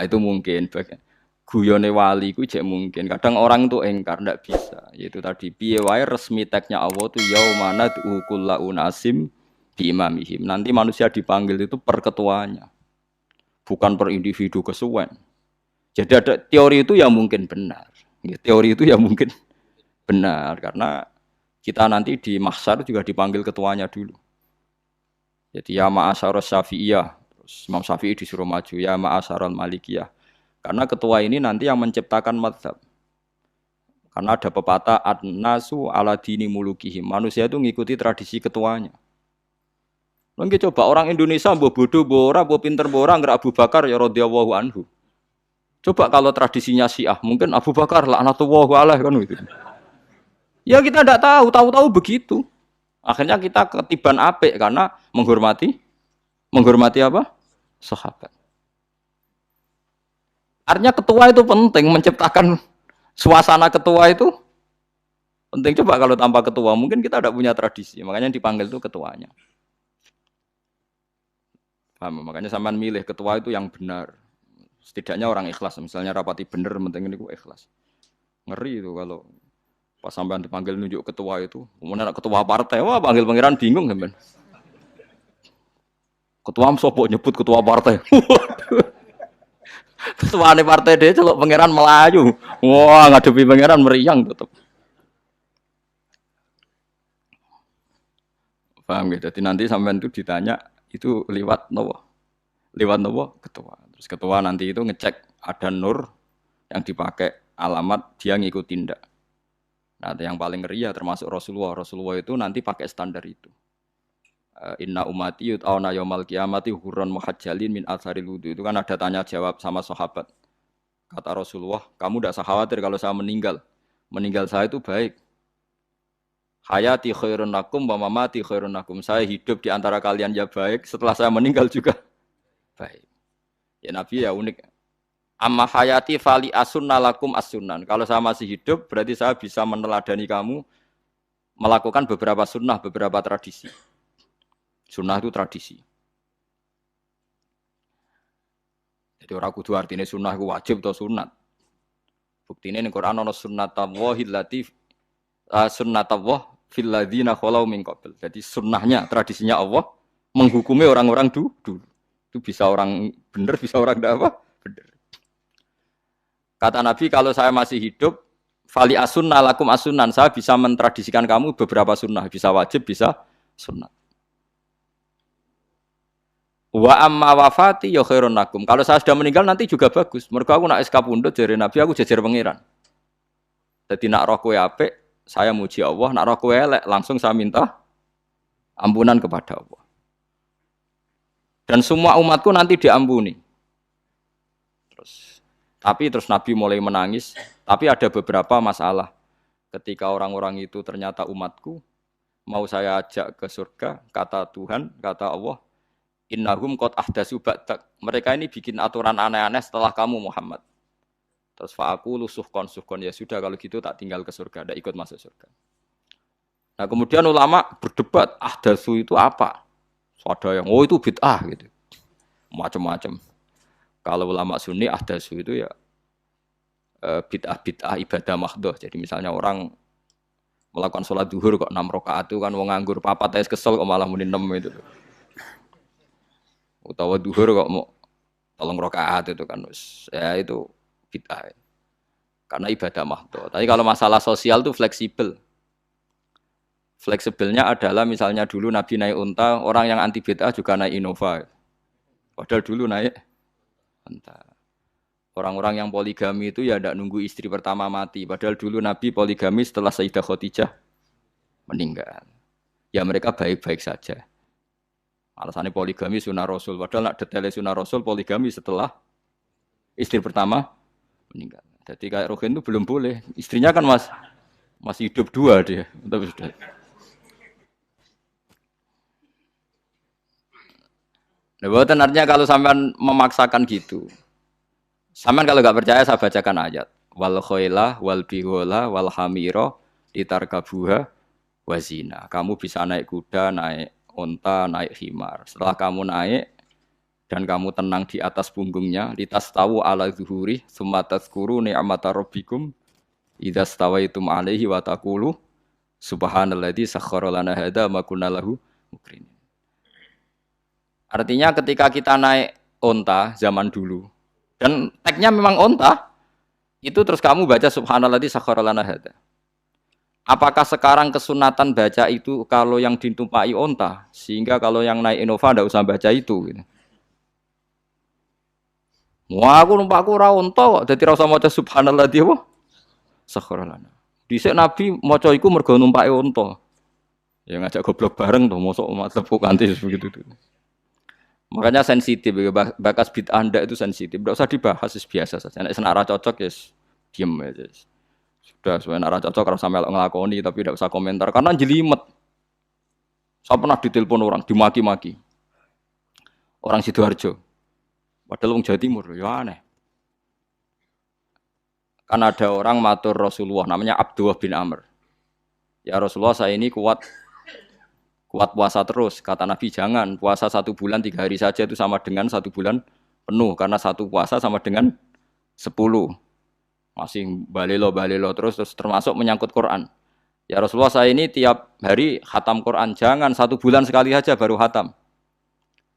itu mungkin. Guyone wali ku jek mungkin. Kadang orang tuh engkar ndak bisa. Yaitu tadi piye wae resmi teksnya Allah tuh yaumana kullu unasim bi imamihim. Nanti manusia dipanggil itu per ketuanya. Bukan per individu kesuwen. Jadi ada teori itu yang mungkin benar. Ya, teori itu yang mungkin benar karena kita nanti di mahsyar juga dipanggil ketuanya dulu. Jadi ya ma'asyarus syafi'iyah, terus Imam Syafi'i disuruh maju, ya ma'asyarul malikiyah. Karena ketua ini nanti yang menciptakan mazhab. Karena ada pepatah an-nasu ala dini mulukihim. Manusia itu ngikuti tradisi ketuanya. Mungkin coba orang Indonesia mbok bodoh, mbok ora, mbok pinter, mbok ora, nggak Abu Bakar ya radhiyallahu anhu. Coba kalau tradisinya Syiah, mungkin Abu Bakar laknatullah alaih kan gitu. Ya kita tidak tahu, tahu-tahu begitu. Akhirnya kita ketiban apik karena menghormati apa? Sahabat. Artinya ketua itu penting, menciptakan suasana ketua itu penting. Coba kalau tanpa ketua, mungkin kita tidak punya tradisi. Makanya yang dipanggil itu ketuanya. Paham? Makanya sampean milih ketua itu yang benar. Setidaknya orang ikhlas. Misalnya rapati benar, penting ini ikhlas. Ngeri itu kalau pas sampean dipanggil nunjuk ketua itu, kemudian ketua partai, wah panggil pangeran bingung sampean. Ketua sopok nyebut ketua partai. Ketua nih partai dia celok pangeran Melayu. Wah ngadepi pangeran meriang tetap. Paham gitu. Jadi nanti sampean itu ditanya itu lewat nopo? Lewat nopo? Ketua. Terus ketua nanti itu ngecek ada nur yang dipakai alamat dia ngikutin ndak. Nah, yang paling ngeri ya termasuk Rasulullah. Rasulullah itu nanti pakai standar itu. Inna umati yut'auna yaumal qiyamati hurran muhajjalin min atharil wudu. Itu kan ada tanya jawab sama sahabat. Kata Rasulullah, kamu tidak usah khawatir kalau saya meninggal. Meninggal saya itu baik. Hayati khairun lakum wa mamati khairun lakum. Saya hidup di antara kalian ya baik, setelah saya meninggal juga baik. Ya Nabi ya unik. Amma hayati fali asunna lakum as-sunan. Kalau saya masih hidup, berarti saya bisa meneladani kamu melakukan beberapa sunnah, beberapa tradisi. Sunnah itu tradisi. Jadi orang kudu artinya sunnah itu wajib atau sunat. Buktinya di Quran ada sunnatallahil lati sunnatullah fil ladzina khalau min qabl. Jadi sunnahnya, tradisinya Allah menghukumi orang-orang dulu. Itu bisa orang benar, bisa orang tidak apa? Benar. Kata Nabi, kalau saya masih hidup, fali asunna lakum asunan, saya bisa mentradisikan kamu beberapa sunnah, bisa wajib, bisa sunnah. Wa amma wafati ya khairun lakum. Kalau saya sudah meninggal nanti juga bagus. Mergo aku nak SK pundhut jare Nabi, aku jejer pangeran. Dadi nak roh kowe apik, saya muji Allah, nak roh kowe elek, langsung saya minta ampunan kepada Allah. Dan semua umatku nanti diampuni. Terus Nabi mulai menangis. Tapi ada beberapa masalah. Ketika orang-orang itu ternyata umatku, mau saya ajak ke surga, kata Tuhan, kata Allah, innahum qad ahdatsu ba'dak. Mereka ini bikin aturan aneh-aneh setelah kamu Muhammad. Terus fa'aqulu suhqan, ya sudah kalau gitu tak tinggal ke surga, tidak ikut masuk surga. Nah kemudian ulama berdebat, ahdatsu itu apa? So, ada yang, oh itu bid'ah gitu. Macam-macam. Kalau ulama sunni ahdatsu itu ya bid'ah ibadah mahdhah. Jadi misalnya orang melakukan sholat duhur kok 6 rakaat itu kan wong nganggur papat ae kesel kok malah muni 6 itu. Utawa duhur kok mau 3 rakaat itu kan ya itu bid'ah. Karena ibadah mahdhah. Tapi kalau masalah sosial itu fleksibel. Fleksibelnya adalah misalnya dulu Nabi naik unta, orang yang anti bid'ah juga naik Innova. Padahal dulu naik unta. Orang-orang yang poligami itu ya tidak nunggu istri pertama mati. Padahal dulu Nabi poligami setelah Sayyidah Khadijah meninggal. Ya mereka baik-baik saja. Alasannya poligami sunnah Rasul. Padahal nak detailnya sunnah Rasul poligami setelah istri pertama meninggal. Jadi kayak Rohin itu belum boleh. Istrinya kan masih hidup 2 dia. Tapi sudah. Nah, bukan artinya kalau sampean memaksakan gitu. Sampean kalau enggak percaya saya bacakan ayat. Wal khailah wal bighola wal hamira ditarkabuha wazina. Kamu bisa naik kuda, naik unta, naik himar. Setelah kamu naik dan kamu tenang di atas punggungnya, litastawu ala zuhuri summa tazkuru ni'mata rabbikum idza stawaitum alaihi wa taqulu subhanalladzi sakhkhara lana hadza ma kunna lahu muqrinin. Artinya ketika kita naik onta zaman dulu dan tagnya memang onta, itu terus kamu baca subhanalladzi sakhkhara lana hadza. Apakah sekarang kesunatan baca itu kalau yang ditumpai onta, sehingga kalau yang naik Innova tidak usah baca itu? Gitu. Wah, aku numpakku ora onta kok, dadi ora usah maca subhanalladzi apa? Sakhkhara lana. Dhisik Nabi maca iku mergo numpake onta. Ya ngajak goblok bareng to, mosok umat tepuk kanthi begitu tuh. Makanya sensitif, bakas bid'ah Anda itu sensitif. Tidak usah dibahas, biasa saja. Nek senara cocok ya diem aja. Sudah, sebenarnya ora cocok kalau sampai ngelakoni, tapi tidak usah komentar karena jelimet. Saya pernah ditelepon orang, dimaki-maki. Orang Sidoarjo. Padahal wong Jawa Timur, ya aneh. Kan ada orang matur Rasulullah, namanya Abdullah bin Amr. Ya Rasulullah, saya ini kuat puasa terus. Kata Nabi, jangan. Puasa 1 bulan 3 hari saja itu sama dengan 1 bulan penuh. Karena 1 puasa sama dengan 10. Masih balelo terus termasuk menyangkut Quran. Ya Rasulullah, saya ini tiap hari khatam Quran. Jangan 1 bulan sekali saja baru khatam.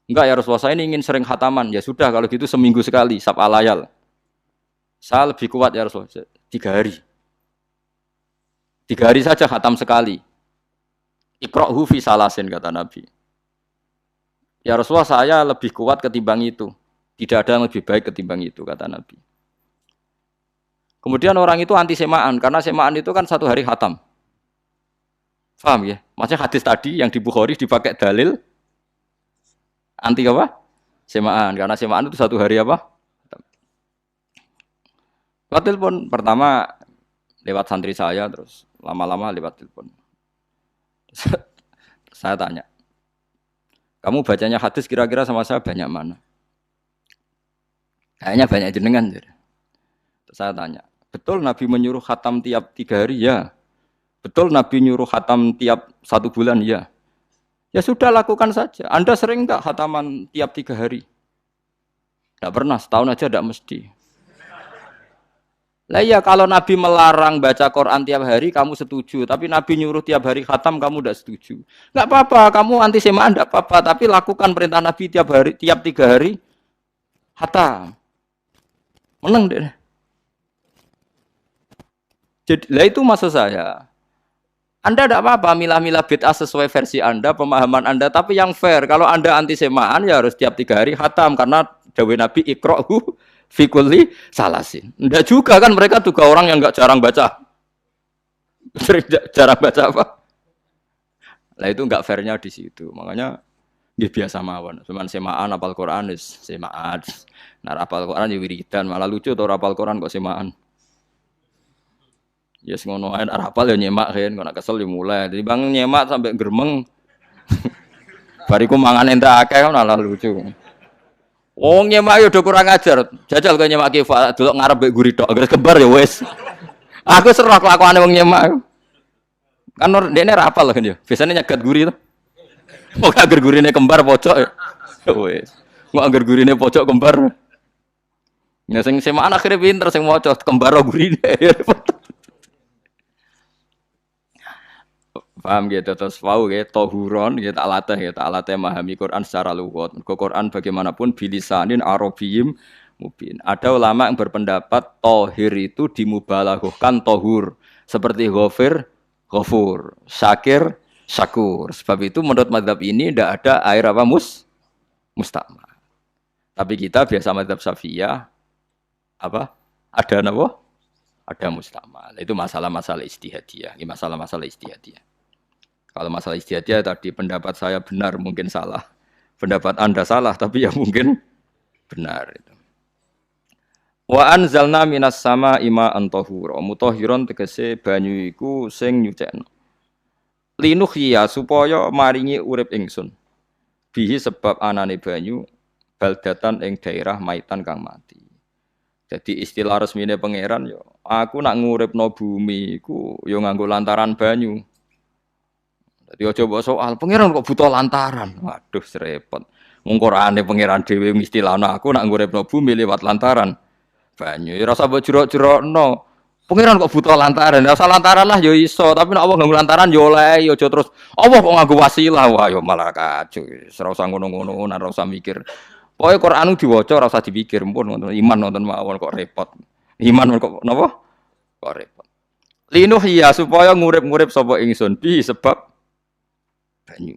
Enggak ya Rasulullah, saya ini ingin sering khataman. Ya sudah, kalau gitu seminggu sekali, sab'a layal. Saya lebih kuat ya Rasulullah, 3 hari. 3 hari saja khatam sekali. Iqra'hu fi salasin, kata Nabi. Ya Rasulullah, saya lebih kuat ketimbang itu. Tidak ada yang lebih baik ketimbang itu, kata Nabi. Kemudian orang itu anti semaan, karena semaan itu kan 1 hari khatam. Paham ya? Maksudnya hadis tadi yang di Bukhari dipakai dalil anti apa? Semaan, karena semaan itu 1 hari apa? Lewat telepon, pertama lewat santri saya, terus lama-lama lewat telepon. Saya tanya, kamu bacanya hadis kira-kira sama saya banyak mana? Kayaknya banyak jenengan. Terus saya tanya, betul Nabi menyuruh khatam tiap 3 hari? Ya. Betul Nabi nyuruh khatam tiap 1 bulan? Ya. Ya sudah, lakukan saja. Anda sering enggak khataman tiap 3 hari? Enggak pernah, setahun aja enggak mesti. Lah iya, kalau Nabi melarang baca Quran tiap hari kamu setuju, tapi Nabi nyuruh tiap hari khatam kamu enggak setuju. Enggak apa-apa, kamu anti semaan enggak apa-apa, tapi lakukan perintah Nabi tiap 3 hari khatam. Menang deh. Jadi, lah itu maksud saya. Anda tidak apa-apa milah-milah bid'ah sesuai versi Anda, pemahaman Anda, tapi yang fair. Kalau Anda anti semaan ya harus tiap 3 hari khatam, karena dawuh Nabi iqra'hu fi kulli salasin. Enggak juga kan, mereka juga orang yang enggak jarang baca. Jarang baca apa? Lah itu enggak fairnya di situ. Makanya nggih biasa mawon. Cuman semaan apal Quran wis semaan. Nah, apal Quran ya wiridan, malah lucu to apal Quran kok semaan. Ya yes, ngono ae arapal ya nyemak kan, kok nak kesel ya mulai. Jadi bang nyemak sampai geremeng. Bariku mangan entek akeh kan malah lucu. Wong nyemak yo do kurang ajar. Jajal kok nyemak ki delok ngarep mbek guri tok, agar kembar ya wis. Aku serah kelakuane wong nyemak. Kan dekne ra apal kan yo. Biasane nyegat guri to. Kok agar gurine kembar pojok ya. Wis. Kok agar gurine pojok kembar. Ya sing semaan akhire pinter sing maca kembar gurine. Paham gitu, terus wau gitu, tohuron gitu, tak latih memahami Quran secara lugat. Quran bagaimanapun bilisanin arabiyim mubin. Ada ulama yang berpendapat tohir itu dimubalaghahkan tohur, seperti ghafir, ghafur, syakir, syakur. Sebab itu menurut mazhab ini tidak ada air apa musta'mal. Tapi kita biasa mazhab Syafi'iyah apa? Ada apa? Ada musta'mal. Itu masalah-masalah ijtihadiyah, ini masalah-masalah ijtihadiyah. Kalau masalah ijtihadiyah tadi pendapat saya benar, mungkin salah. Pendapat Anda salah, tapi ya mungkin benar. Wa anzalna minas sama ima antahura. Mutahhiron tegese banyu iku sing nyucekno. Linuhya supaya maringi urip ingsun. Bihi sebab anane banyu baldatan ing daerah maitan kang mati. Jadi istilah resmine pangeran yo, aku nak nguripno bumi iku yo nganggo lantaran banyu. Jadi coba soal pangeran kok butuh lantaran. Waduh, serepot. Wong Qur'ane pangeran dhewe ngistilahno aku nak nguripno bumi lewat lantaran banyu. Ya rasa mbok jero-jerokno. Pangeran kok butuh lantaran. Ora usah lantaran lah ya iso, tapi nek Allah nganggo lantaran ya oleh, ya aja terus Allah kok nganggo wasilah. Wah ya malah kacau. Ora usah ngono-ngono, ora usah mikir. Pokoke Qur'an diwaca ora usah dipikir, pun iman nonton mawon kok repot. Iman kok napa? Kok repot. Linuh ya supaya ngurip-ngurip sapa ingsun bi sebab banyu.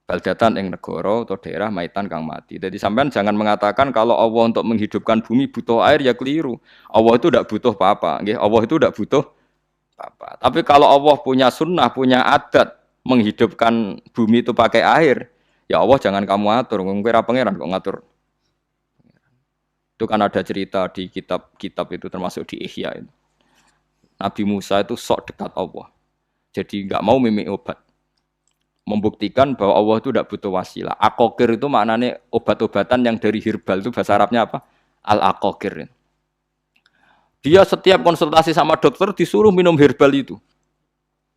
Baldatan ing negara atau daerah maitan kang mati. Jadi sampean jangan mengatakan kalau Allah untuk menghidupkan bumi butuh air ya keliru. Allah itu tidak butuh apa-apa, nggih. Allah itu tidak butuh apa-apa. Tapi kalau Allah punya sunnah, punya adat menghidupkan bumi itu pakai air, ya Allah jangan kamu atur. Kira pangeran kok ngatur. Itu kan ada cerita di kitab-kitab itu termasuk di Ihya itu. Nabi Musa itu sok dekat Allah. Jadi enggak mau mimik obat. Membuktikan bahwa Allah itu tidak butuh wasilah. Akokir itu maknanya obat-obatan yang dari herbal itu bahasa Arabnya apa? Al-akokir. Dia setiap konsultasi sama dokter disuruh minum herbal itu.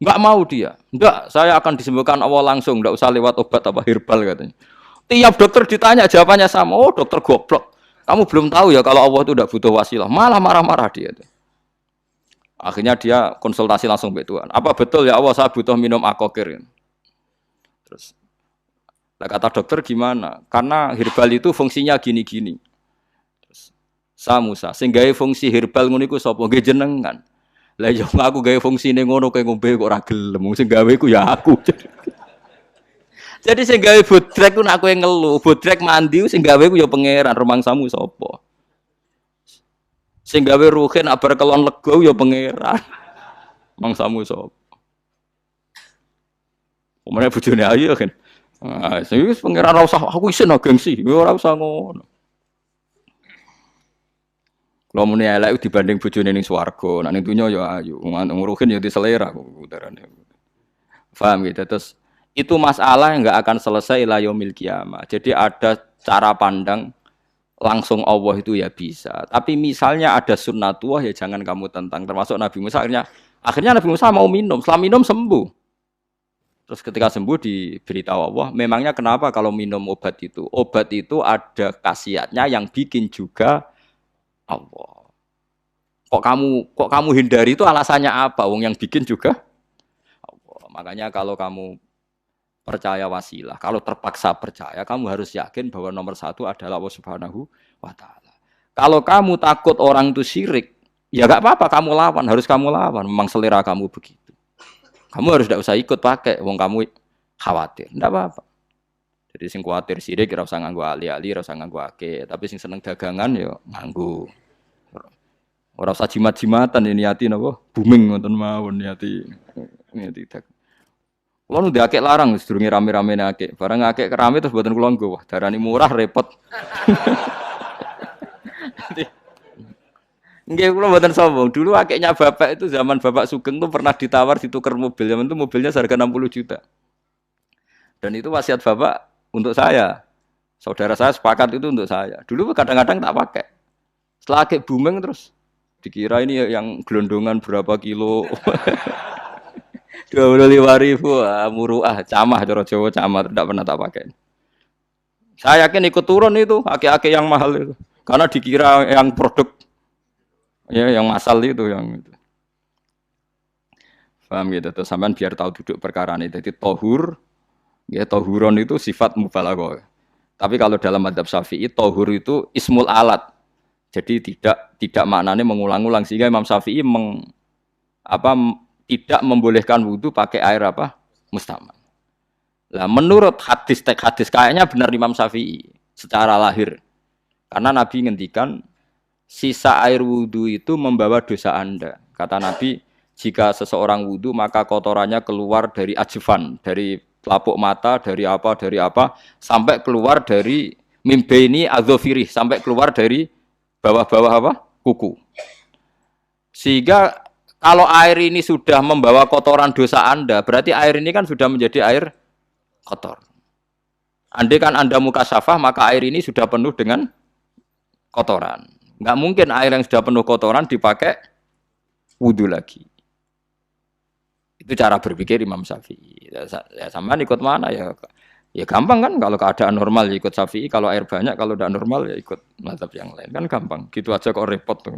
Enggak mau dia. Enggak, saya akan disembuhkan Allah langsung, enggak usah lewat obat apa herbal katanya. Tiap dokter ditanya jawabannya sama. Oh, dokter goblok. Kamu belum tahu ya kalau Allah itu tidak butuh wasilah. Malah marah-marah dia. Akhirnya dia konsultasi langsung ke Tuhan. Apa betul ya Allah saya butuh minum akokir? Terus, kata dokter gimana? Karena herbal itu fungsinya gini-gini. Terus, Musa, sing gawe fungsi herbal ngono iku sapa? Nggih jenengan. Lah yo aku gawe fungsine ngono kowe ngombe kok ora gelem. Sing gawe ku ya aku. Jadi sing gawe bodrek ku nek aku yang ngeluh, bodrek mandi sing gawe ku ya pangeran, rumangsamu sapa? Sing gawe ruhin abar kelon lega ya pangeran. Mangsamu sapa? Omane bojone ayu kan. Ah, sing wis pangeran ora usah aku isin gengsi, ora usah ngono. Kalau muni elek dibanding bojone ning swarga, nek ning donya ya ayu, nguruhin ya diselera udarane. Paham gitu. Terus itu masalah yang enggak akan selesai ila yaumil qiyamah. Jadi ada cara pandang langsung Allah itu ya bisa. Tapi misalnya ada sunnatullah ya jangan kamu tentang. Termasuk Nabi Musa akhirnya Nabi Musa mau minum, setelah minum sembuh. Terus ketika sembuh diberitahu Allah, memangnya kenapa kalau minum obat itu? Obat itu ada khasiatnya yang bikin juga Allah. Kok kamu hindari itu alasannya apa? Wong yang bikin juga Allah. Makanya kalau kamu percaya wasilah, kalau terpaksa percaya, kamu harus yakin bahwa nomor satu adalah Allah Subhanahu wa Ta'ala. Kalau kamu takut orang itu syirik, ya gak apa-apa, kamu lawan, harus kamu lawan. Memang selera kamu begitu. Kamu harus tidak usah ikut pakai, wong kamu khawatir, tidak apa-apa. Jadi sing khawatir sirik, ora usah nganggo ali-ali, ora usah nganggo ake. Tapi sing seneng dagangan, ya nganggo. Ora usah jimat-jimatan ini hati napa? Booming ngoten mawon niati tak. Kulo nu diakek larang sedurunge rame-rame akek. Barang akek kerame terus mboten kula nggo. Wah, darani murah repot. Nggih kula mboten sombong. Dulu akeknya bapak itu zaman Bapak Sugeng tuh pernah ditawar ditukar mobil. Zaman itu mobilnya seharga 60 juta. Dan itu wasiat bapak untuk saya. Saudara saya sepakat itu untuk saya. Dulu kadang-kadang tak pakai. Setelah akek booming terus dikira ini yang gelondongan berapa kilo. 25.000 muruah camah cara Jawa camah tidak pernah tak pakai. Saya yakin ikut turun itu ake-ake yang mahal itu. Karena dikira yang produk ya yang masal itu yang itu. Paham gitu terus sampean biar tahu duduk perkara ini. Jadi tohur ya tohuron itu sifat mubalaghah. Tapi kalau dalam madzhab Syafi'i tohur itu ismul alat. Jadi tidak maknanya mengulang-ulang sehingga Imam Syafi'i tidak membolehkan wudu pakai air apa? Mustamal. Lah menurut hadis kayaknya benar Imam Syafi'i secara lahir. Karena Nabi ngendikan sisa air wudu itu membawa dosa Anda. Kata Nabi, jika seseorang wudu maka kotorannya keluar dari ajfan, dari pelapuk mata, dari apa, sampai keluar dari mimbaini adzofirih, sampai keluar dari bawah-bawah apa? Kuku. Sehingga kalau air ini sudah membawa kotoran dosa Anda, berarti air ini kan sudah menjadi air kotor. Andai kan Anda mukasyafah, maka air ini sudah penuh dengan kotoran. Nggak mungkin air yang sudah penuh kotoran dipakai wudu lagi. Itu cara berpikir Imam Syafi'i. Ya sampean ikut mana ya? Ya gampang kan kalau keadaan normal ya ikut Syafi'i, kalau air banyak, kalau tidak normal ya ikut mazhab yang lain kan gampang. Gitu aja kok repot tuh.